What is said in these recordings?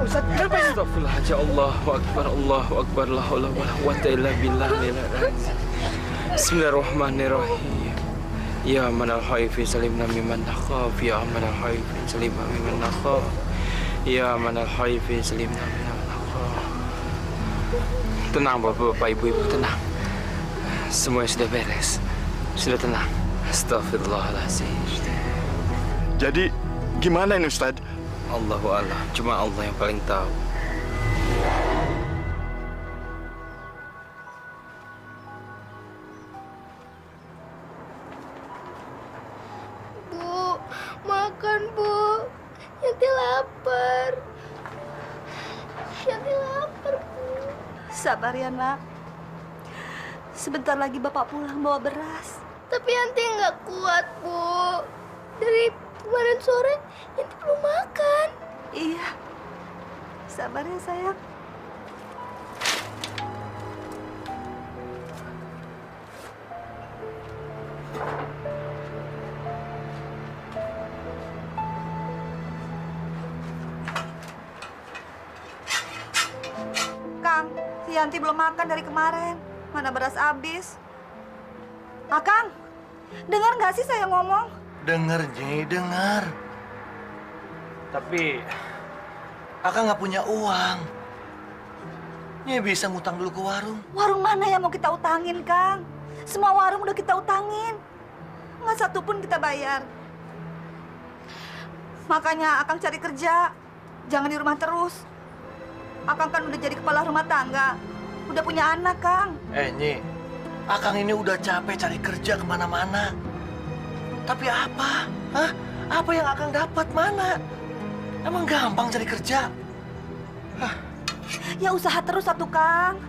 Ustaz, kenapa ini? Astagfirullahaladzim. Allahu Akbar, Allahu Akbar. La haula wa la quwwata illa billah. Bismillahirrahmanirrahim. Ya manal khaifi salimna mimman nakhaf. Ya manal khaifi salimna mimman nakhaf. Ya manal khaifi salimna mimman nakhaf. Tenang bapak-bapak, ibu-ibu, tenang. Semuanya sudah beres. Sudah tenang. Astagfirullahaladzim. Jadi, gimana ini Ustaz? Allahu a'lam. Cuma Allah yang paling tahu. Bu, makan Bu. Yanti lapar. Yanti lapar Bu. Sabar ya nak. Sebentar lagi bapak pulang bawa beras. Tapi Yanti nggak kuat Bu. Dari kemarin sore Yanti belum makan. Iya. Sabar ya sayang. Kang, si Yanti belum makan dari kemarin. Mana beras habis. Akang, dengar nggak sih saya ngomong? Dengar, Nyi, dengar. Tapi Akang nggak punya uang. Nyi bisa ngutang dulu ke warung. Warung mana yang mau kita utangin, Kang? Semua warung udah kita utangin. Nggak satu pun kita bayar. Makanya Akang cari kerja. Jangan di rumah terus. Akang kan udah jadi kepala rumah tangga. Udah punya anak, Kang. Nyi, Akang ini udah capek cari kerja kemana-mana. Tapi apa? Hah? Apa yang Akang dapat mana? Emang gampang cari kerja? Hah? Ya usaha terus satu, Kang.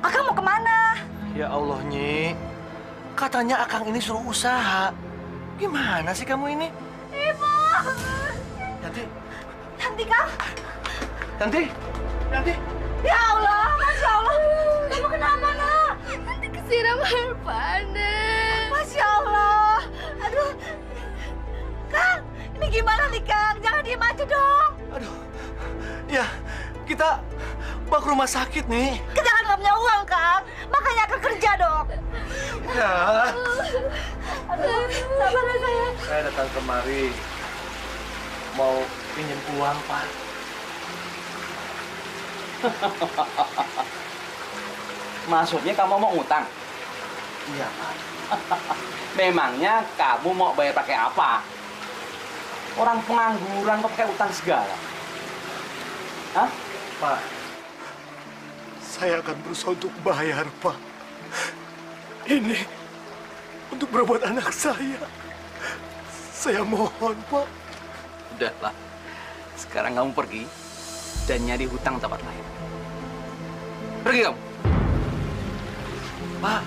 Akang mau kemana? Ya Allah, Nyi. Katanya Akang ini suruh usaha. Gimana sih kamu ini? Ibu! Yanti, Yanti, Kang. Yanti, Yanti. Ya Allah, Masya Allah. Kamu kenapa, nak? Yanti kesiram air panas. Masya Allah. Aduh. Kang, ini gimana nih, Kang? Jangan diem aja dong. Aduh, ya kita bawa ke rumah sakit nih. Kita kan nggak punya uang, Kang. Makanya akan kerja dong. Ya, Aduh, sabar ya, sayang. saya datang kemari mau pinjam uang, Pak. Maksudnya kamu mau ngutang? Iya, Pak. Memangnya kamu mau bayar pakai apa? Orang pengangguran kok pakai utang segala? Hah? Pak, saya akan berusaha untuk bayar, Pak. Ini untuk berobat anak saya. Saya mohon, Pak. Udahlah. Sekarang kamu pergi dan nyari hutang tempat lain. Pergi kamu. Pak,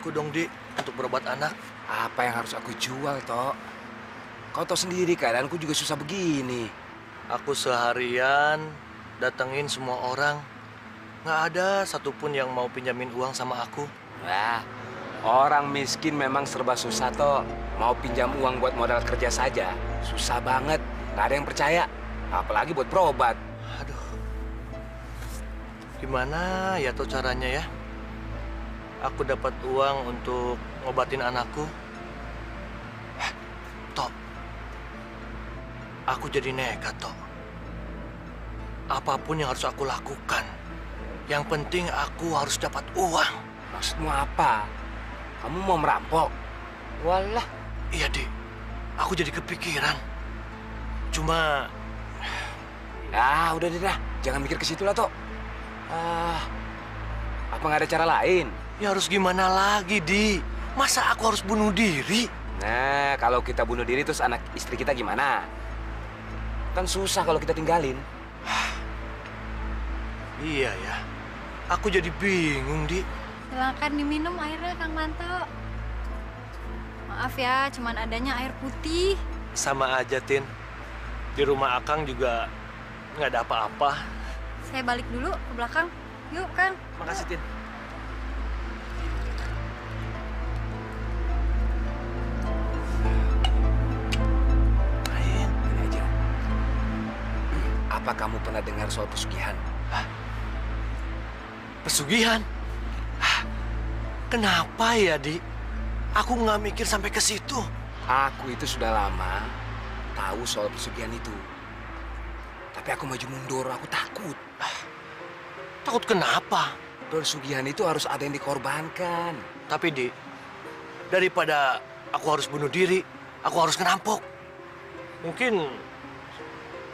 aku dong, Di, untuk berobat anak. Apa yang harus aku jual, Tok? Kau tahu sendiri keadaanku juga susah begini. Aku seharian datengin semua orang. Nggak ada satupun yang mau pinjamin uang sama aku. Wah, orang miskin memang serba susah, Tok. Mau pinjam uang buat modal kerja saja, susah banget. Nggak ada yang percaya, apalagi buat berobat. Aduh, gimana ya tuh caranya ya? Aku dapat uang untuk ngobatin anakku. Tok, aku jadi nekat, Tok. Apapun yang harus aku lakukan, yang penting aku harus dapat uang. Maksudmu apa? Kamu mau merampok? Walah. Iya, Dik. Aku jadi kepikiran. Cuma... Udah deh dah. Jangan mikir ke situ lah, Tok. Apa nggak ada cara lain? Ya harus gimana lagi, Di? Masa aku harus bunuh diri? Nah, kalau kita bunuh diri terus anak istri kita gimana? Kan susah kalau kita tinggalin. Iya ya. Aku jadi bingung, Di. Silakan diminum airnya, Kang Manto. Maaf ya, cuman adanya air putih. Sama aja, Tin. Di rumah Akang juga nggak ada apa-apa. Saya balik dulu ke belakang. Yuk, Kang. Makasih, Tin. Ini aja. Apa kamu pernah dengar soal pesugihan? Pesugihan? Kenapa ya, Di? Aku nggak mikir sampai ke situ. Aku itu sudah lama tahu soal pesugihan itu. Tapi aku maju mundur, aku takut. Takut kenapa? Pesugihan itu harus ada yang dikorbankan. Tapi, Di, daripada aku harus bunuh diri, aku harus ngerampok. Mungkin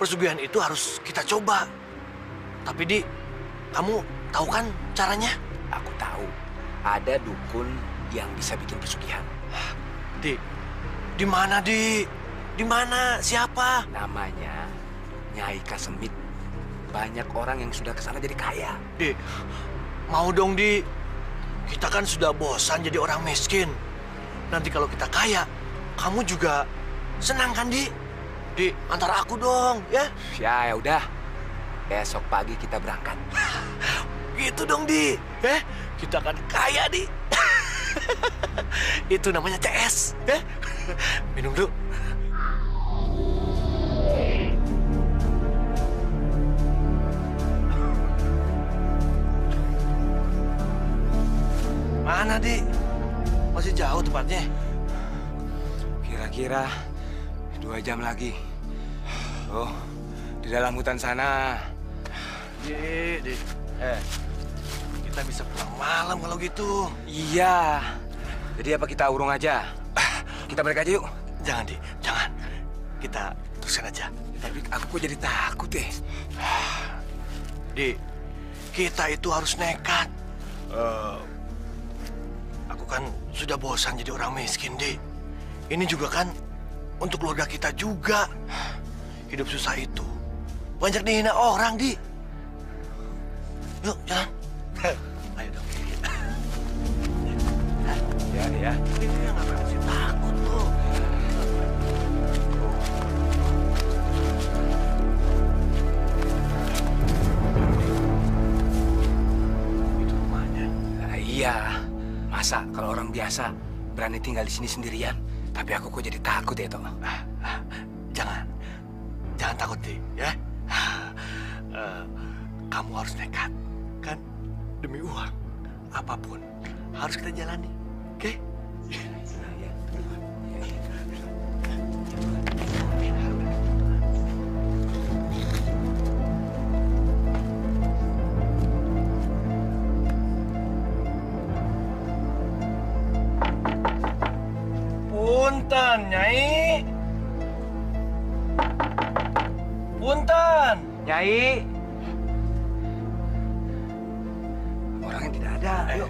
pesugihan itu harus kita coba. Tapi, Di, kamu tahu kan caranya? Aku tahu. Ada dukun yang bisa bikin pesugihan. Di mana, Di? Di mana? Siapa? Namanya Nyai Kasemit. Banyak orang yang sudah kesana jadi kaya. Di, mau dong, Di. Kita kan sudah bosan jadi orang miskin. Nanti kalau kita kaya, kamu juga senang kan, Di? Di, antar aku dong, ya? Ya udah. Besok pagi kita berangkat. Gitu dong, Di. Kita akan kaya, Di. Itu namanya CS, ya? Minum dulu. Mana, Di? Masih jauh tempatnya? Kira-kira 2 jam lagi. Oh, di dalam hutan sana. Di. Kita bisa pulang malam kalau gitu. Iya. Jadi apa kita urung aja? Kita balik aja yuk. Jangan, Di. Jangan. Kita teruskan aja. Tapi aku kok jadi takut ya. Di, kita itu harus nekat. Aku kan sudah bosan jadi orang miskin, Di. Ini juga kan untuk keluarga kita juga. Hidup susah itu banyak dihina orang, Di. Yuk, jalan. Ayo dong. Ya. Iya, ngapain sih takut lo? Itu rumahnya. Nah, iya. Masa kalau orang biasa berani tinggal di sini sendirian? Tapi aku kok jadi takut ya, Toh? Jangan takut, Di, ya. Kamu harus nekat, kan? Demi uang, apapun harus kita jalani, oke? Punten, Nyai. Punten. Nyai. Orangnya tidak ada. Ayo.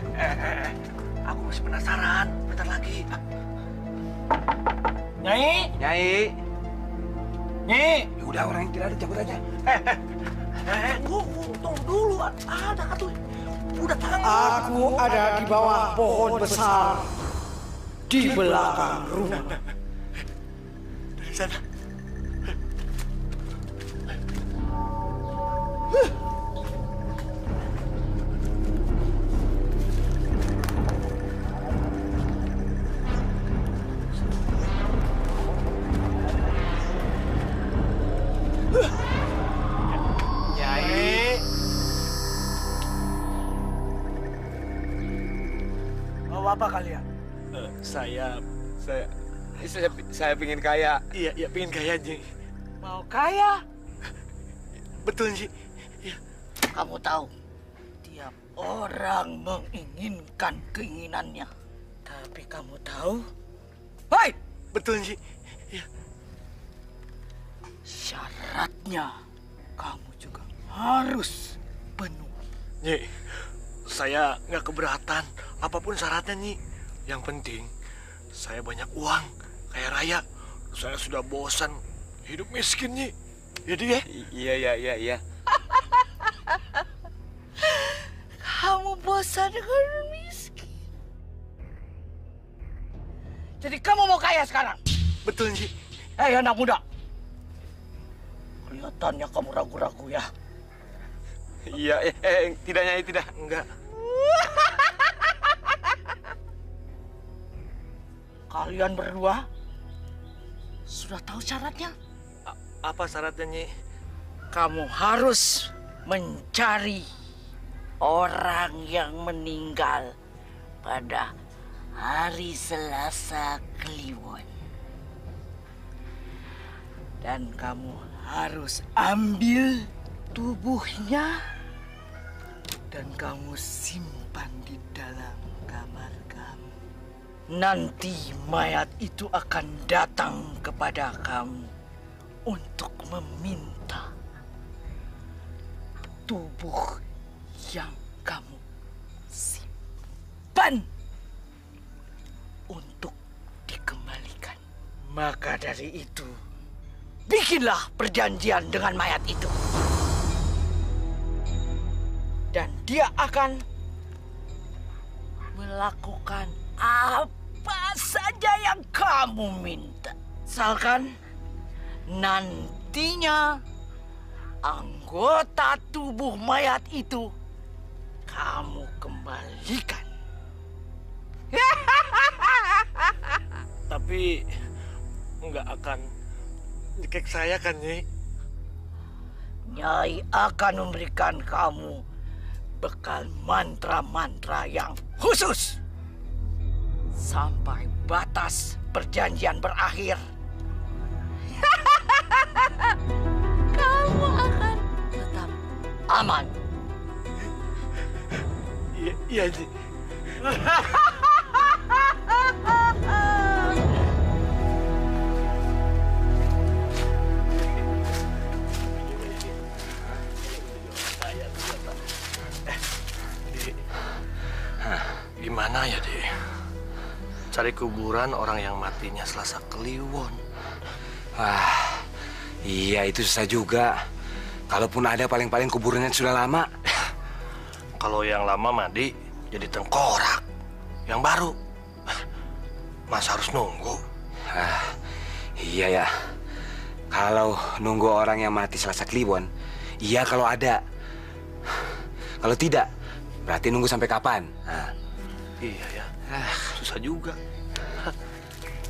Aku masih penasaran. Bentar lagi. Nyai. Nyai. Nyai. Ya udah, orangnya tidak ada, cabut aja. Tunggu dulu. Ada tuh. Udah tanggung. Aku ada di bawah pohon besar di belakang rumah. Dari sana. Nyai. Mau apa kalian? Saya pingin kaya. iya pengen kaya, Nyi. Mau kaya? Betul, Nyi. Kamu tahu, tiap orang menginginkan keinginannya. Tapi kamu tahu, hei, Betul, Nyi. syaratnya kamu juga harus penuhi. Nyi, saya nggak keberatan apapun syaratnya, Nyi. Yang penting saya banyak uang, kaya raya. Saya sudah bosan hidup miskin, Nyi. Jadi ya? Iya. Kamu bosan dengan miskin. Jadi kamu mau kaya sekarang? Betul, Nyi. Hei anak muda, kelihatannya kamu ragu-ragu ya. Iya, tidak Nyai, tidak. Enggak. Kalian berdua sudah tahu syaratnya? Apa syaratnya, Nyi? Kamu harus mencari orang yang meninggal pada hari Selasa Kliwon. Dan kamu harus ambil tubuhnya dan kamu simpan di dalam kamar kamu. Nanti mayat itu akan datang kepada kamu untuk meminta tubuh yang kamu simpan untuk dikembalikan. Maka dari itu, bikinlah perjanjian dengan mayat itu. Dan dia akan melakukan apa saja yang kamu minta. Misalkan nantinya anggota tubuh mayat itu kamu kembalikan. Tapi nggak akan nyekek saya kan, Nyi? Nyai akan memberikan kamu bekal mantra-mantra yang khusus sampai batas perjanjian berakhir. Kamu akan tetap aman. Iya, Nyi. Gimana ya, Dek? Cari kuburan orang yang matinya Selasa Kliwon. Iya, itu susah juga. Kalaupun ada, paling-paling kuburannya sudah lama. Kalau yang lama mandi jadi tengkorak. Yang baru, masa harus nunggu? Iya ya. Kalau nunggu orang yang mati Selasa Kliwon, iya kalau ada. Kalau tidak, berarti nunggu sampai kapan? Iya ya, susah juga.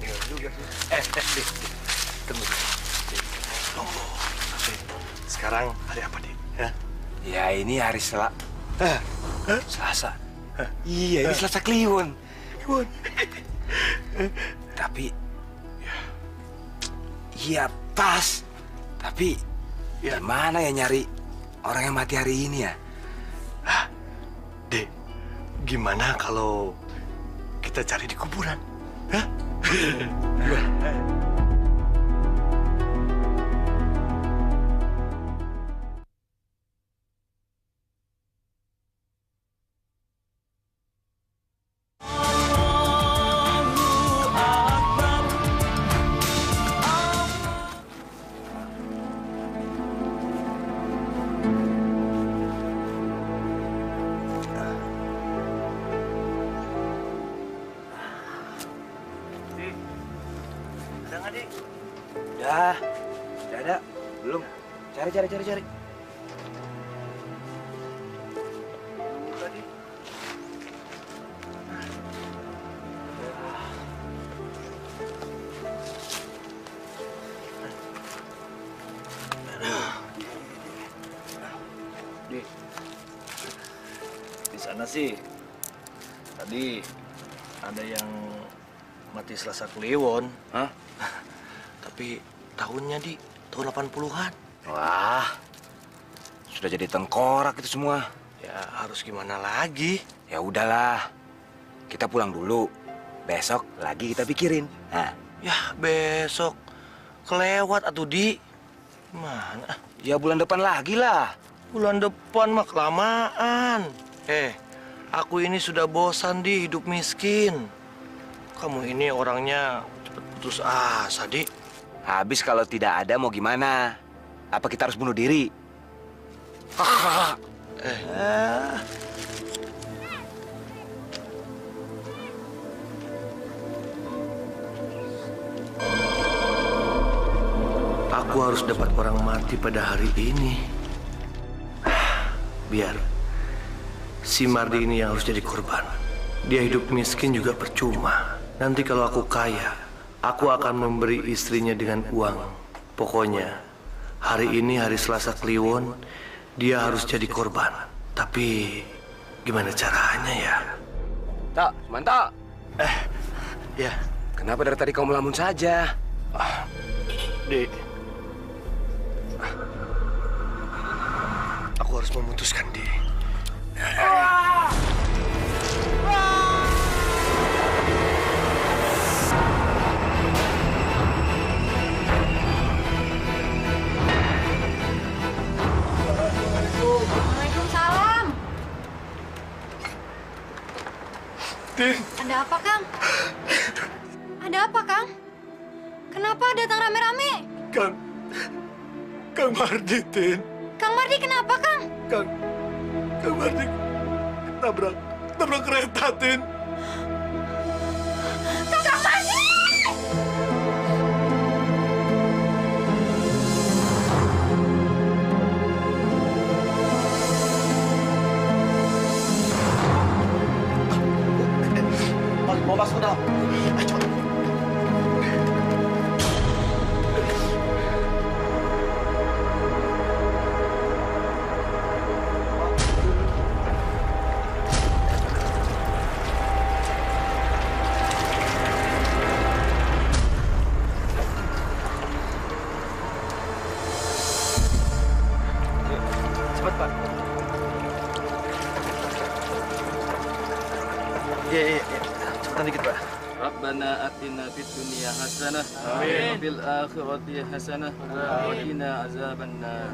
Benar juga sih. Tunggu. Tunggu. Sekarang hari apa, Dik? Ya ini hari Selasa. Iya, ini Selasa Kliwon. Tapi, iya pas. Tapi, gimana ya nyari orang yang mati hari ini ya? Dek, gimana kalau kita cari di kuburan? Udah ada. Belum. Cari. Di sana sih tadi ada yang mati Selasa Kliwon. Hah? Tapi tahunnya tahun 80-an. Wah, sudah jadi tengkorak itu semua. Ya harus gimana lagi? Ya udahlah, kita pulang dulu. Besok lagi kita pikirin. Nah, Ya besok kelewat atuh Di. Mana? ya bulan depan lagi lah. Bulan depan mah kelamaan. Aku ini sudah bosan Di hidup miskin. Kamu ini orangnya cepet putus asa Di. Habis kalau tidak ada mau gimana? Apa kita harus bunuh diri? Aku harus dapat orang mati pada hari ini. Biar si Mardi ini yang harus jadi korban. Dia hidup miskin juga percuma. Nanti kalau aku kaya, aku akan memberi istrinya dengan uang. Pokoknya, hari ini hari Selasa Kliwon, dia harus jadi korban. Tapi, gimana caranya ya? Tak, mantap. Ya, Kenapa dari tadi kau melamun saja? Dek. Aku harus memutuskan, Dek. Waalaikumsalam. Tin, Ada apa, Kang? Ada apa, Kang? Kenapa datang rame-rame? Kang Mardi, Tin. Kang Mardi kenapa, Kang? Kang Mardi tabrak kereta, Tin. Kang Mardi! Mau masuk ke dalam. Ayo, cepat. Cepat, Pak. Iya. Cepetan dikit, Pak. Rabbana atina fid dunya hasanah wa fil akhirati hasanah wa qina azabannar.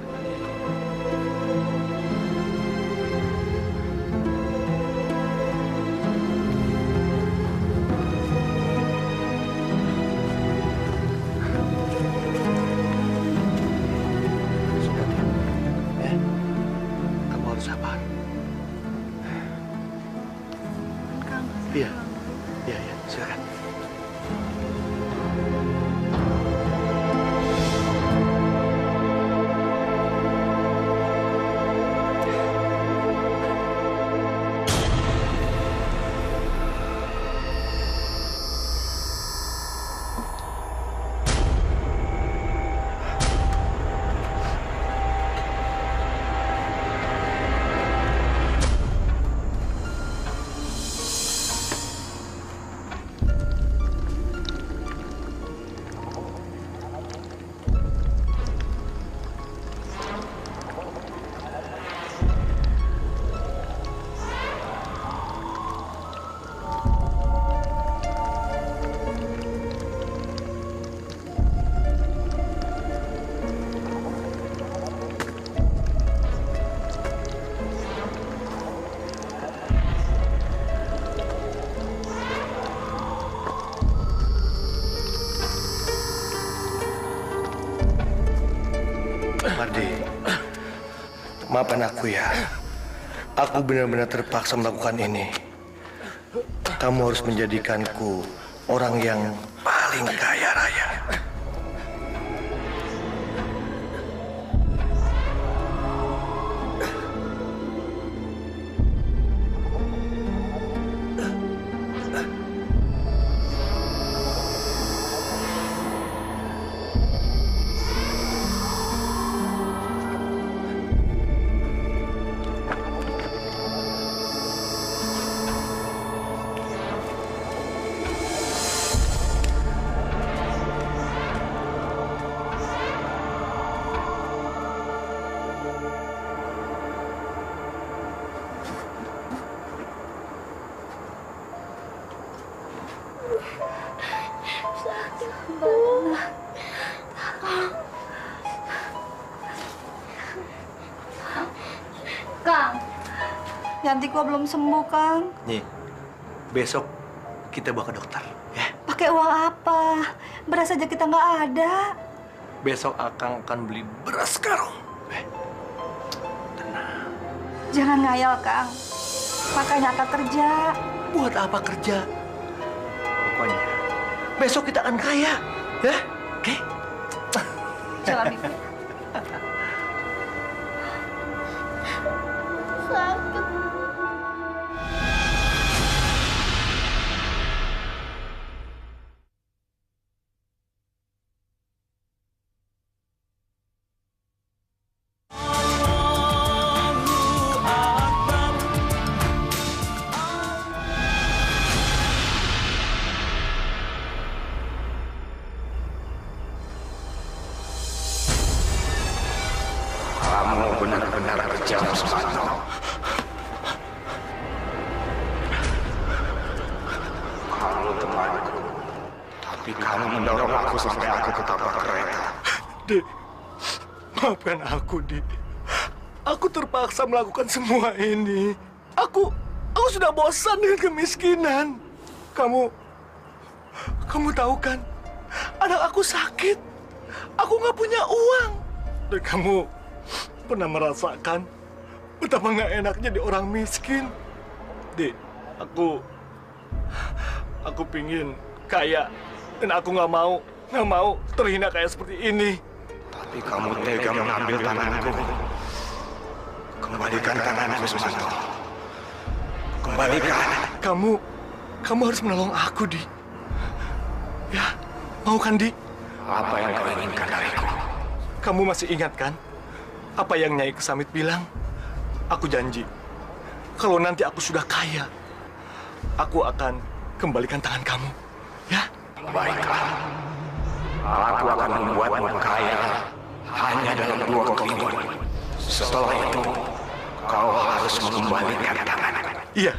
Sudah, Tin. Ya. Kamu harus sabar. Kang, Iya, silakan. Mardi, maafkan aku ya. Aku benar-benar terpaksa melakukan ini. Kamu harus menjadikanku orang yang paling kaya raya. Yanti kok belum sembuh, Kang. Nyi, besok kita bawa ke dokter, ya. Pakai uang apa? Beras aja kita nggak ada. Besok Akang akan beli beras karung. Tenang. Jangan ngayal, Kang. Makanya Akang kerja. Buat apa kerja? Pokoknya besok kita akan kaya, ya? Oke? Jalan, Bibi. Sakit. Kamu benar-benar kejam, Susanto. Kamu temanku, tapi kamu mendorong aku sampai aku ketabrak kereta. Dik, maafkan aku, Dik. Aku terpaksa melakukan semua ini. Aku sudah bosan dengan kemiskinan. Kamu tahu kan, anak aku sakit. Aku nggak punya uang. Dan kamu pernah merasakan betapa nggak enak jadi orang miskin. Dik, aku pingin kaya, dan aku nggak mau terhina kayak seperti ini. Tapi kamu tega mengambil tanganku. Kembalikan tanganku, Susanto. Kembalikan. Kamu harus menolong aku, Di. Ya, mau kan, Di? Apa yang kau inginkan dariku? Kamu masih ingat kan apa yang Nyai Kesamit bilang? Aku janji, kalau nanti aku sudah kaya, aku akan kembalikan tangan kamu. Ya? Baiklah. Aku akan membuatmu kaya hanya dalam 2 minggu. Setelah itu, kau harus mengembalikan tangan. Iya,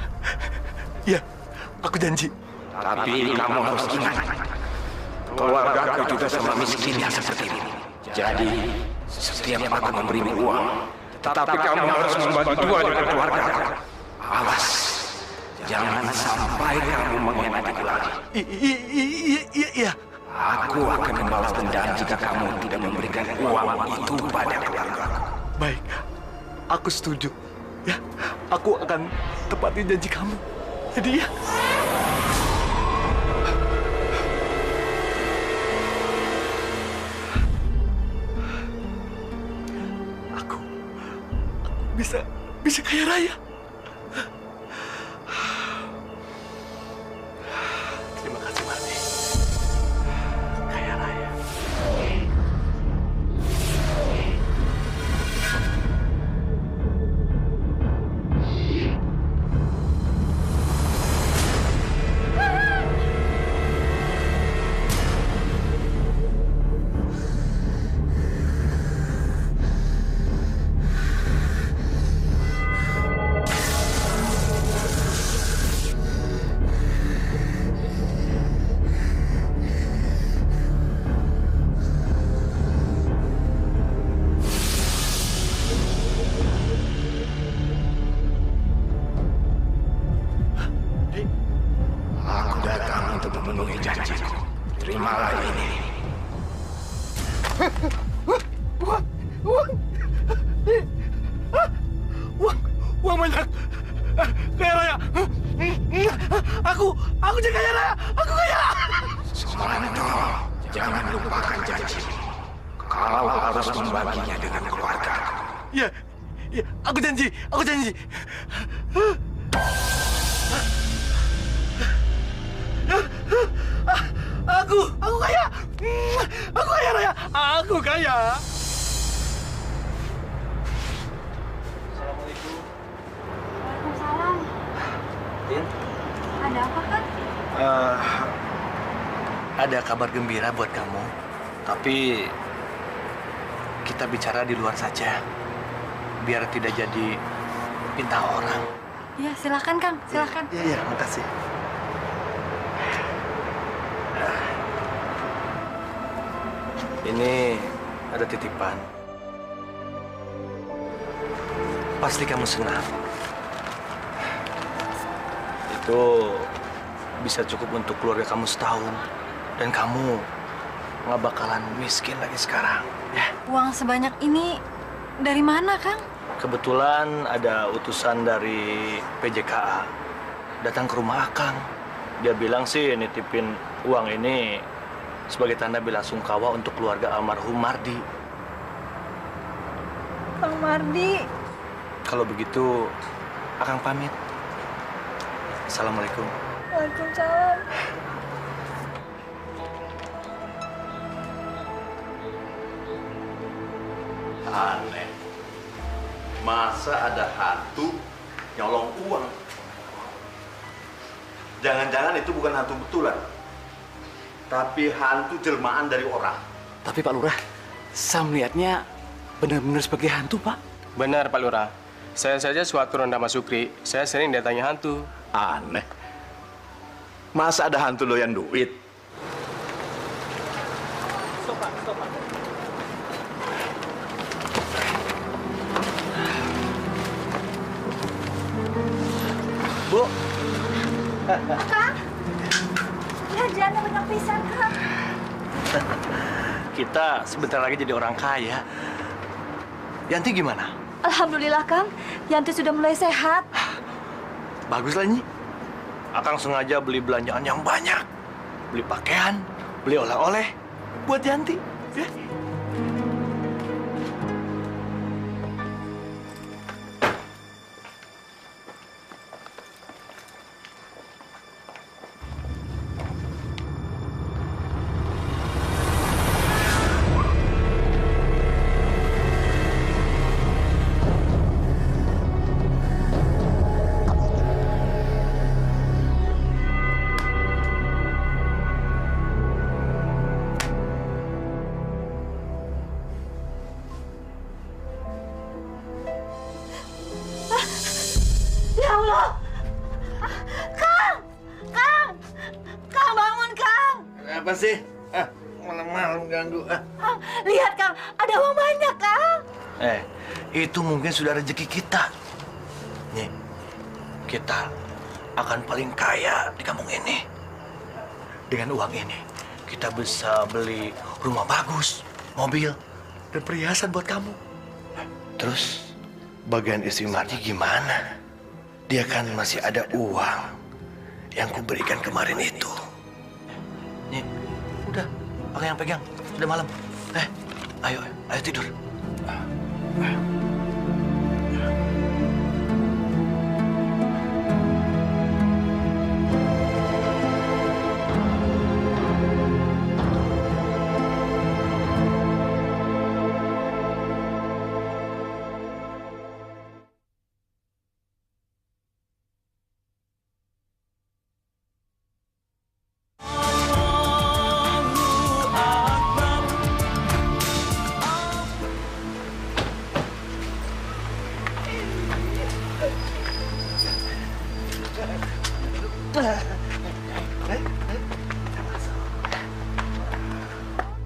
aku janji. Tapi kamu harus ingat, keluargaku juga sama miskinnya seperti ini. Jadi, setiap aku memberimu uang, tetapi kamu harus membagi 2 dengan keluargaku. Awas, jangan sampai kamu mengkhianatiku lagi. Iya. Aku akan membalas dendam jika kamu tidak memberikan uang itu pada keluargaku. Baik, aku setuju. Ya, aku akan tepati janji kamu. Jadi ya. Aku bisa kaya raya. Terima kasih, Marni. Kaya raya. Aku datang untuk memenuhi janjiku. Terimalah ini. Uang banyak. Kaya raya. Aku jadi kaya raya. Aku kaya. Sumanto, jangan lupakan janjimu. Kau harus membaginya dengan keluargaku. Iya, aku janji. Aku kaya. Aku kaya raya. Aku kaya. Waalaikumsalam. Tin, Ada apa, Kang? ada kabar gembira buat kamu. Tapi kita bicara di luar saja, biar tidak jadi pinta orang. Ya, silakan, Kang. Silakan. Iya, makasih. Ini ada titipan. Pasti kamu senang itu bisa cukup untuk keluarga kamu setahun. Dan kamu nggak bakalan miskin lagi sekarang, ya. Uang sebanyak ini dari mana, Kang? Kebetulan ada utusan dari PJKA datang ke rumah Akang. Dia bilang sih nitipin uang ini sebagai tanda bela sungkawa untuk keluarga almarhum Mardi. Kang Mardi. Kalau begitu, Akang pamit. Assalamualaikum. Waalaikumsalam. Aneh. Masa ada hantu nyolong uang? Jangan-jangan itu bukan hantu betulan, tapi hantu jelmaan dari orang. Tapi Pak Lurah, saya melihatnya benar-benar sebagai hantu, Pak. Benar, Pak Lurah. Saya saja sewaktu ronda Mas Sukri, saya sering datangi hantu. Aneh. Masa ada hantu doyan duit? Stop, Pak. Stop, Pak. Bu. Kang, belanjaannya banyak pisan, Kang. Kita sebentar lagi jadi orang kaya. Yanti gimana? Alhamdulillah, Kang. Yanti sudah mulai sehat. Baguslah, Nyi. Akang sengaja beli belanjaan yang banyak. Beli pakaian, beli oleh-oleh buat Yanti. Ya. Ya Allah! Kang! Kang! Kang, bangun, Kang! Apa sih? Malam-malam ganggu. Lihat, Kang. Ada uang banyak, Kang. Itu mungkin sudah rezeki kita. Nih, kita akan paling kaya di kampung ini. Dengan uang ini, kita bisa beli rumah bagus, mobil, dan perhiasan buat kamu. Terus, bagian istri Mardi gimana? Dia kan masih ada uang yang kuberikan kemarin itu. Nih, udah, pakai yang pegang. Udah malam. Ayo tidur.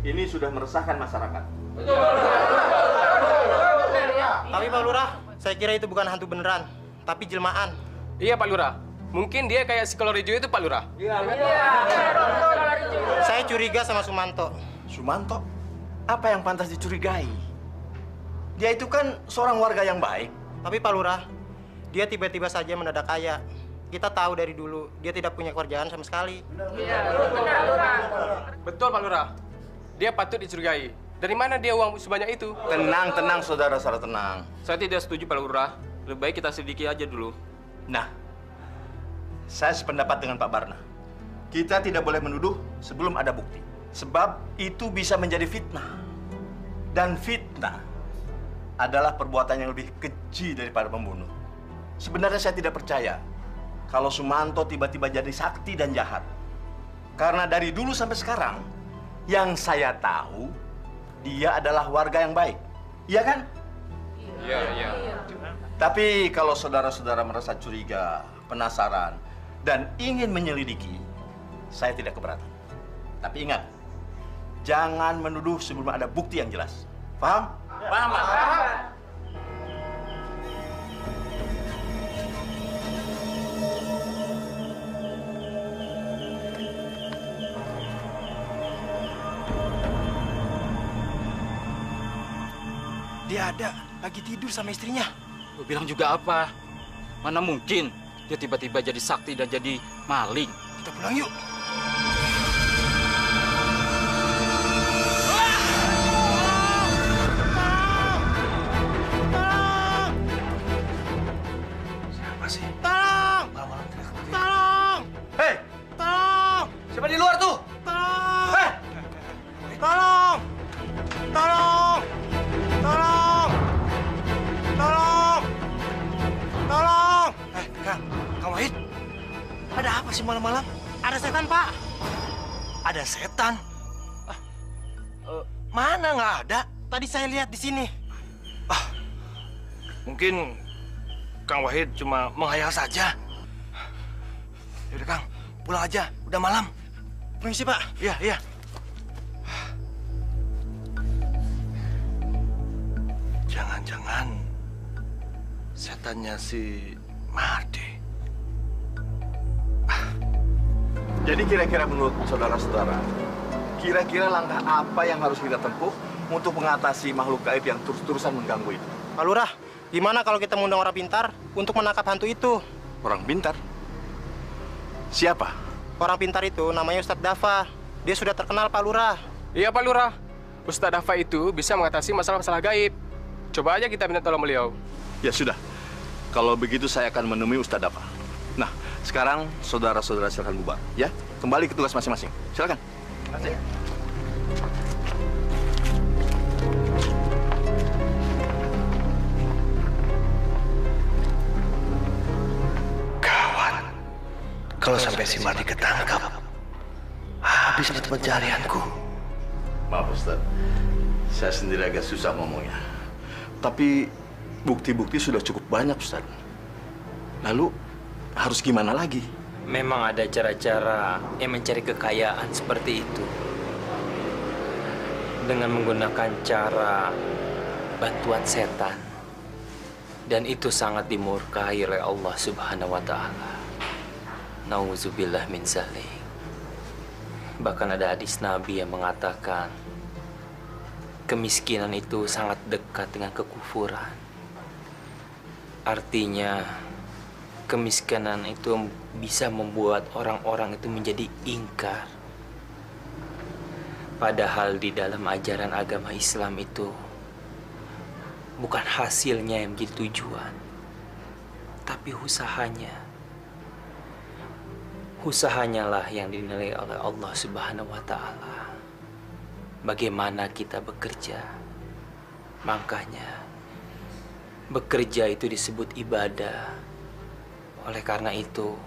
Ini sudah meresahkan masyarakat. Tapi Pak Lurah, saya kira itu bukan hantu beneran, tapi jelmaan. Iya, Pak Lurah. Mungkin dia kayak si kolor hijau itu, Pak Lurah. Saya curiga sama Sumanto. Sumanto? Apa yang pantas dicurigai? Dia itu kan seorang warga yang baik. Tapi Pak Lurah, dia tiba-tiba saja mendadak kaya. Kita tahu dari dulu, dia tidak punya kerjaan sama sekali. Betul, Pak Lurah. Dia patut dicurigai. Dari mana dia uang sebanyak itu? Tenang, saudara-saudara, tenang. Saya tidak setuju, Pak Lurah. Lebih baik kita selidiki aja dulu. Nah, saya sependapat dengan Pak Barna. Kita tidak boleh menuduh sebelum ada bukti. Sebab itu bisa menjadi fitnah. Dan fitnah adalah perbuatan yang lebih keji daripada pembunuh. Sebenarnya saya tidak percaya kalau Sumanto tiba-tiba jadi sakti dan jahat. Karena dari dulu sampai sekarang, yang saya tahu, dia adalah warga yang baik. Iya kan? Iya. Tapi kalau saudara-saudara merasa curiga, penasaran, dan ingin menyelidiki, saya tidak keberatan. Tapi ingat, jangan menuduh sebelum ada bukti yang jelas. Paham? Paham, Pak. Dia ada, lagi tidur sama istrinya. Lu bilang juga apa? Mana mungkin dia tiba-tiba jadi sakti dan jadi maling. Kita pulang yuk. Siapa sih? Tolong! Malam-malam teriak. Tolong! Hei, Tolong! siapa di luar tuh? Tolong! Hei, Tolong! Tolong! Tolong! Tolong! Tolong! Kang Wahid, ada apa sih malam-malam? Ada setan, Pak. Ada setan? Mana nggak ada? Tadi saya lihat di sini. Mungkin Kang Wahid cuma menghayal saja. Yaudah Kang, pulang aja. Udah malam. Permisi, Pak. Iya, iya. Jangan-jangan setannya si Mardi. jadi kira-kira menurut saudara-saudara, kira-kira langkah apa yang harus kita tempuh untuk mengatasi makhluk gaib yang terus-terusan mengganggu itu? Pak Lurah, gimana kalau kita mengundang orang pintar untuk menangkap hantu itu? Orang pintar? Siapa? Orang pintar itu namanya Ustadz Dafa. Dia sudah terkenal, Pak Lurah. Iya, Pak Lurah. Ustadz Dafa itu bisa mengatasi masalah-masalah gaib. Coba aja kita minta tolong beliau. Ya sudah, kalau begitu saya akan menemui Ustadz Dafa. Nah, sekarang saudara-saudara silakan bubar, ya. Kembali ke tugas masing-masing. Silakan. Terima kasih. Gawat. Kalau sampai si Mardi ketangkap, habis mata pencarianku. Maaf Ustadz, saya sendiri agak susah ngomongnya. Tapi bukti-bukti sudah cukup banyak Ustadz. Lalu harus gimana lagi? Memang ada cara-cara yang mencari kekayaan seperti itu. Dengan menggunakan cara bantuan setan. Dan itu sangat dimurkai oleh Allah Subhanahu wa Ta'ala. Nauzubillah min zalik. Bahkan ada hadis Nabi yang mengatakan kemiskinan itu sangat dekat dengan kekufuran. Artinya kemiskinan itu bisa membuat orang-orang itu menjadi ingkar. Padahal di dalam ajaran agama Islam itu bukan hasilnya yang menjadi tujuan, tapi usahanya. Usahanya lah yang dinilai oleh Allah Subhanahu wa Ta'ala. Bagaimana kita bekerja. Makanya bekerja itu disebut ibadah. Oleh karena itu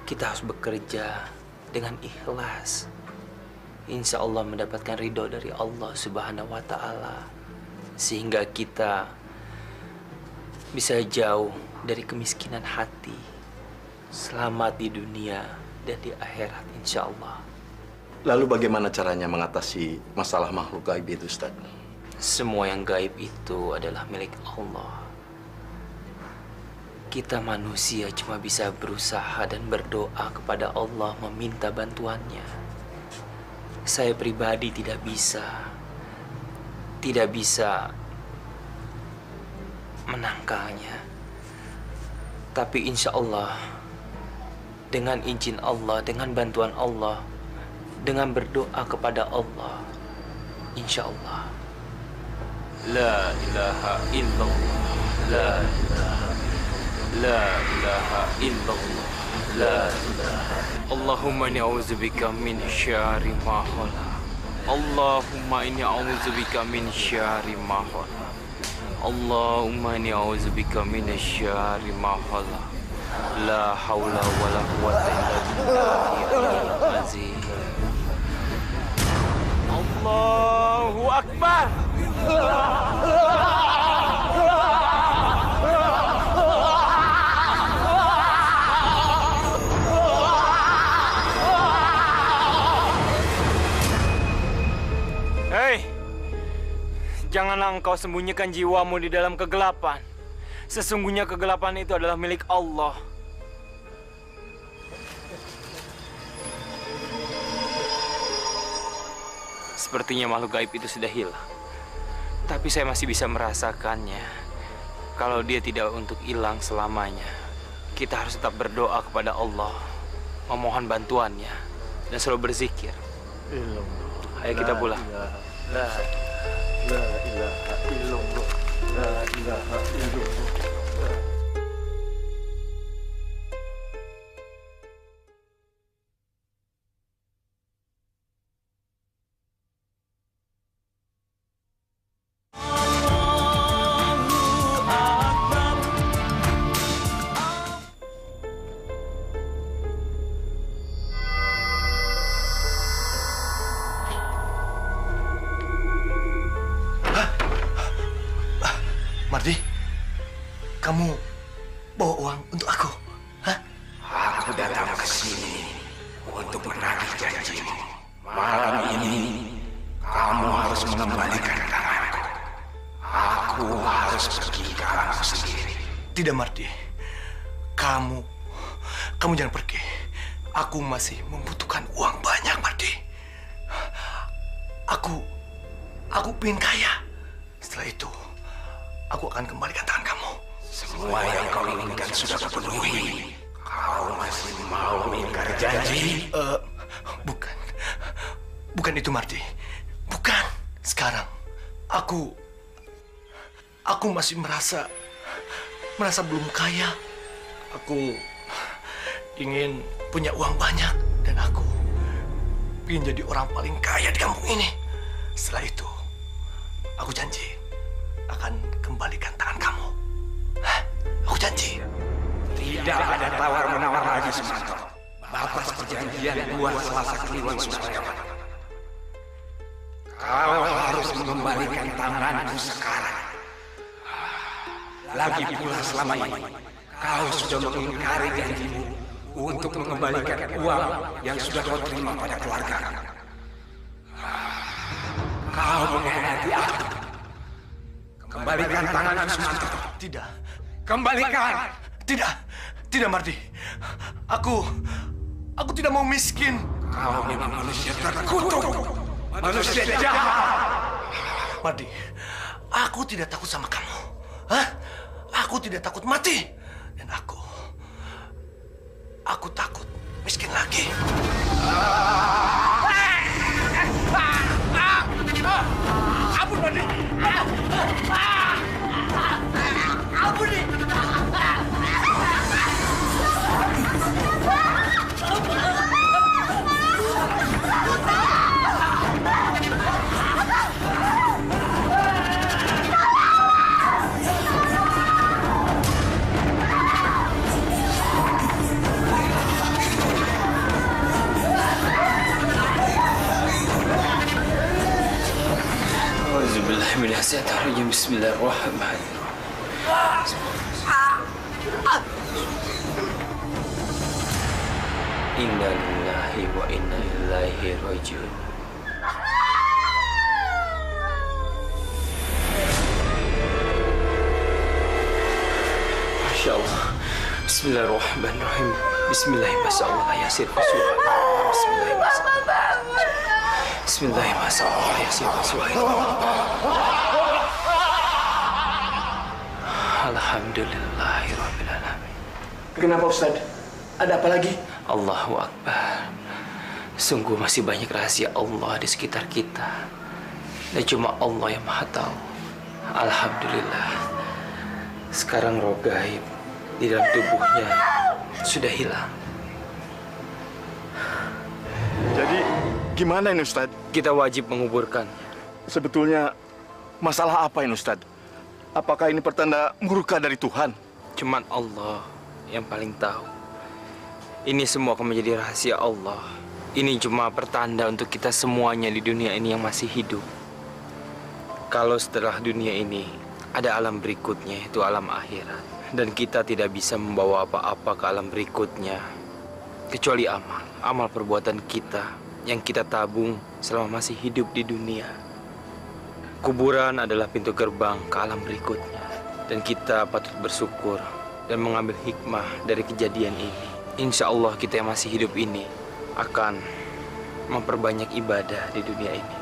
kita harus bekerja dengan ikhlas. Insya Allah mendapatkan ridho dari Allah Subhanahu wa Ta'ala. Sehingga kita bisa jauh dari kemiskinan hati. Selamat di dunia dan di akhirat insya Allah. Lalu bagaimana caranya mengatasi masalah makhluk gaib itu Ustaz? Semua yang gaib itu adalah milik Allah. Kita manusia cuma bisa berusaha dan berdoa kepada Allah meminta bantuannya. Saya pribadi tidak bisa menangkalnya. Tapi insya Allah, dengan izin Allah, dengan bantuan Allah, dengan berdoa kepada Allah, insya Allah. La ilaha illallah, la ilaha illallah, la ilaha. Allahumma inni a'udzubika min syarri ma khalaq. Allahumma inni a'udzubika min syarri ma khalaq. Allahumma inni a'udzubika min syarri ma khalaq. La haula wala quwwata illa billahil azim. Allahu akbar. Hei, janganlah engkau sembunyikan jiwamu di dalam kegelapan. Sesungguhnya kegelapan itu adalah milik Allah. Sepertinya makhluk gaib itu sudah hilang. Tapi saya masih bisa merasakannya. Kalau dia tidak untuk hilang selamanya, kita harus tetap berdoa kepada Allah, memohon bantuannya, dan selalu berzikir. Ayo kita pulang. La ilaha illallah. La ilaha illallah. Mardi, kamu bawa uang untuk aku? Hah? Aku datang ke sini untuk menagih janjimu. Malam ini kamu harus mengembalikan tanganku. Aku harus pergi ke alamku sendiri. Tidak, Mardi. Kamu jangan pergi. Aku masih membutuhkan uang banyak, Mardi. Aku pengen kaya. Setelah itu, aku akan kembalikan tangan kamu. Semua yang kau inginkan sudah terpenuhi. Kau masih mau mengingkar janji? Bukan itu, Mardi. Bukan. Sekarang, aku masih merasa belum kaya. Aku ingin punya uang banyak dan aku ingin jadi orang paling kaya di kampung ini. Setelah itu, aku janji akan kembalikan tangan kamu. Hah? Aku janji. Tidak ada tawar-menawar lagi, Sumanto. Batas perjanjian buat Selasa Kliwon sudah lewat. Kau harus mengembalikan tanganku sekarang. Lagi pula selama ini, kau sudah mengingkari janjimu untuk mengembalikan uang yang sudah kau terima pada keluarga. Kau mengkhianati aku. Kembalikan tanganku, Sumanto. Tidak. Kembalikan. Tidak, Mardi. Aku tidak mau miskin. Kau memang manusia terkutuk. Manusia jahat. Mardi, aku tidak takut sama kamu. Hah? Aku tidak takut mati. Dan aku takut miskin lagi. Ampun, Mardi. Ampun, Mardi. Bismillahirrahmanirrahim. Bismillahirrahmanirrahim. Inna lillahi wa inna ilaihi raji'un. Masya Allah. Bismillahirrahmanirrahim. Bismillahirrahmanirrahim. Yasir Bismillahirrahmanirrahim. Bismillahirrahmanirrahim. Yasir Alhamdulillahirrahmanirrahim. Kenapa, Ustaz? Ada apa lagi? Allahu Akbar. Sungguh masih banyak rahasia Allah di sekitar kita. Dan cuma Allah yang Maha Tahu. Alhamdulillah. Sekarang roh gaib di dalam tubuhnya sudah hilang. Jadi gimana ini, Ustadz? Kita wajib menguburkan. Sebetulnya masalah apa ini, Ustadz? Apakah ini pertanda murka dari Tuhan? Cuman Allah yang paling tahu. Ini semua akan menjadi rahasia Allah. Ini cuma pertanda untuk kita semuanya di dunia ini yang masih hidup. Kalau setelah dunia ini ada alam berikutnya, yaitu alam akhirat. Dan kita tidak bisa membawa apa-apa ke alam berikutnya kecuali amal perbuatan kita yang kita tabung selama masih hidup di dunia. Kuburan adalah pintu gerbang ke alam berikutnya. Dan kita patut bersyukur dan mengambil hikmah dari kejadian ini. Insya Allah kita yang masih hidup ini akan memperbanyak ibadah di dunia ini.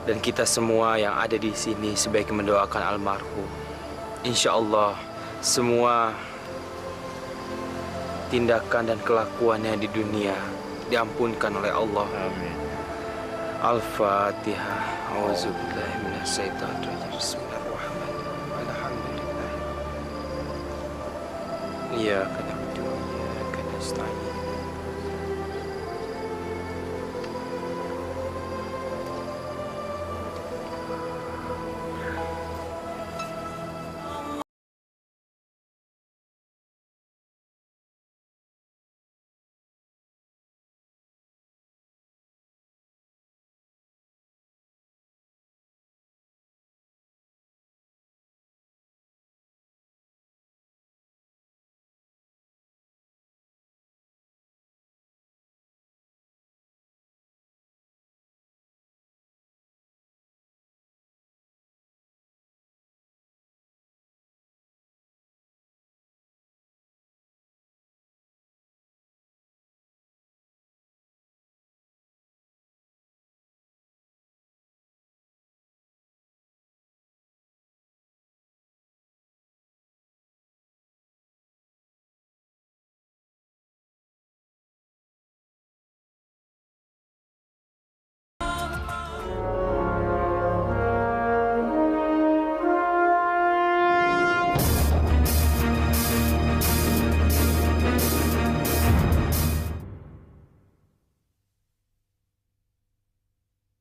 Dan kita semua yang ada di sini sebaiknya mendoakan almarhum. Insya Allah semua tindakan dan kelakuannya di dunia diampunkan oleh Allah. Amin. Al-Fatihah. Auzubillahi minasyaitonir rajim. Bismillahirrahmanirrahim. Alhamdulillah. Iyyaka na'budu wa iyyaka nasta'in.